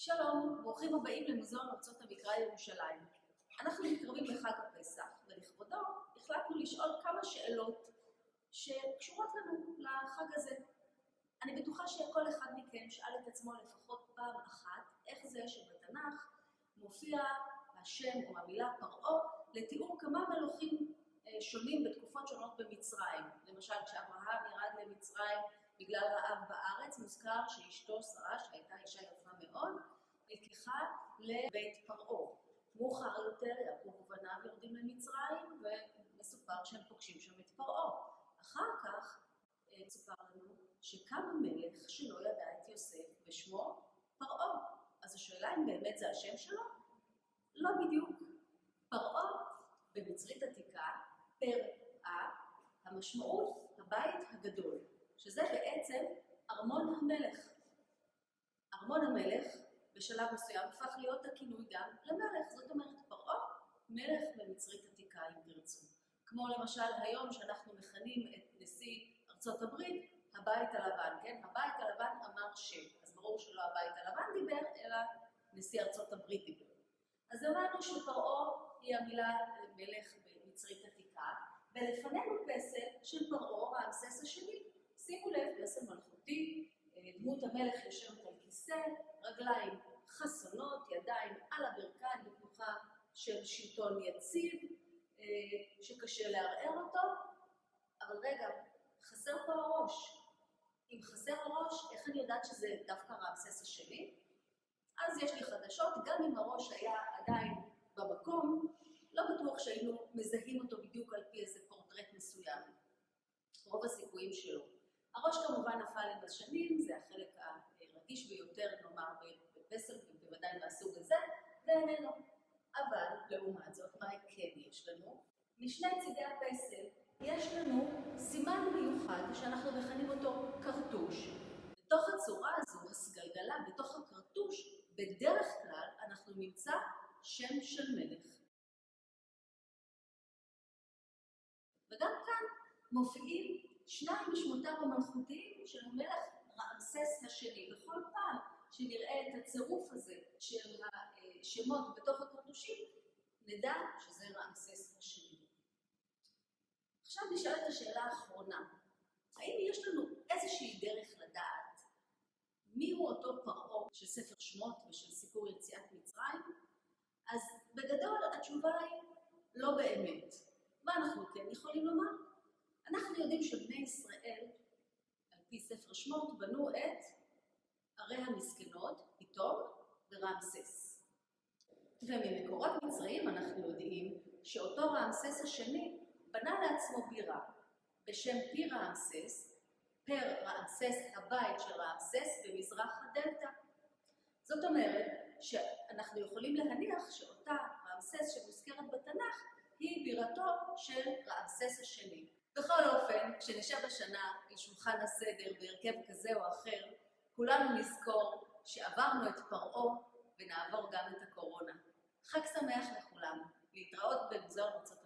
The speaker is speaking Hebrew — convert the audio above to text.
שלום, ברוכים הבאים למוזיאון ארצות המקרא ירושלים. אנחנו מתקרבים לחג הפסח, ולכבודו החלטנו לשאול כמה שאלות שקשורות לנו לחג הזה. אני בטוחה שכל אחד מכם שאל את עצמו לפחות פעם אחת איך זה שבתנ"ך מופיע השם או המילה פרעה לתיאור כמה מלוכים שונים בתקופות שונות במצרים. למשל, כשאברהם ירד למצרים בגלל רעב בארץ, מוזכר שאשתו שרה, שהייתה אישה יפה מאוד, נלקחה לבית פרעה. מאוחר יותר יעקב ובניו יורדים למצרים ומסופר שהם פוגשים שם את פרעה. אחר כך סופר לנו שקם מלך שלא ידע את יוסף ושמו פרעה. אז השאלה אם באמת זה השם שלו? לא בדיוק. פרעה במצרית עתיקה, פרעה, המשמעות הבית הגדול, שזה בעצם ארמון המלך. ארמון המלך בשלב מסוים הפך להיות הכינוי גם למלך. זאת אומרת, פרעה מלך במצרית עתיקה, אם תרצו. כמו למשל היום שאנחנו מכנים את נשיא ארצות הברית הבית הלבן, כן? הבית הלבן אמר שם. אז ברור שלא הבית הלבן דיבר, אלא נשיא ארצות הברית דיבר. אז אמרנו שפרעה היא המילה מלך במצרית עתיקה, ולפנינו פסל של פרעה רעמסס השני. שימו לב, פסל מלכותי, דמות המלך יושבת על כיסא, רגליים חסונות, ידיים על הברכיים בתנוחה של שלטון יציב, שקשה לערער אותו. אבל רגע, חסר פה הראש. אם חסר הראש, איך אני יודעת שזה דווקא רעמסס השני? אז יש לי חדשות, גם אם הראש היה עדיין במקום, לא בטוח שהיינו מזהים אותו בדיוק על פי איזה פורטרט מסוים. רוב הסיכויים שלו. הראש כמובן נפל עם השנים, זה החלק הרגיש ביותר, נאמר, בפסל, בוודאי מהסוג הזה, ואיננו. אבל, לעומת זאת, מה כן יש לנו? משני צידי הפסל יש לנו סימן מיוחד שאנחנו מכנים אותו קרטוש. בתוך הצורה הזו, הסגלגלה, בתוך הקרטוש, בדרך כלל אנחנו נמצא שם של מלך. וגם כאן מופיעים שניים משמותיו המלכותיים של המלך רעמסס השני. בכל פעם שנראה את הצירוף הזה של השמות בתוך הקרטושים, נדע שזה רעמסס השני. עכשיו נשאל את השאלה האחרונה. האם יש לנו איזושהי דרך לדעת מיהו אותו פרעה של ספר שמות ושל סיפור יציאת מצרים? אז בגדול התשובה היא לא באמת. מה אנחנו כן יכולים לומר? אנחנו יודעים שבני ישראל, על פי ספר שמות, בנו את ערי המסכנות, פיתום ורעמסס. וממקורות מצריים אנחנו יודעים שאותו רעמסס השני בנה לעצמו בירה בשם פי רעמסס, פר רעמסס הבית של רעמסס במזרח הדלתא. זאת אומרת שאנחנו יכולים להניח שאותה רעמסס שמוזכרת בתנ"ך היא בירתו של רעמסס השני. בכל אופן, כשנשב השנה לשולחן הסדר בהרכב כזה או אחר, כולנו נזכור שעברנו את פרעה ונעבור גם את הקורונה. חג שמח לכולם. להתראות במוזיאון ארצות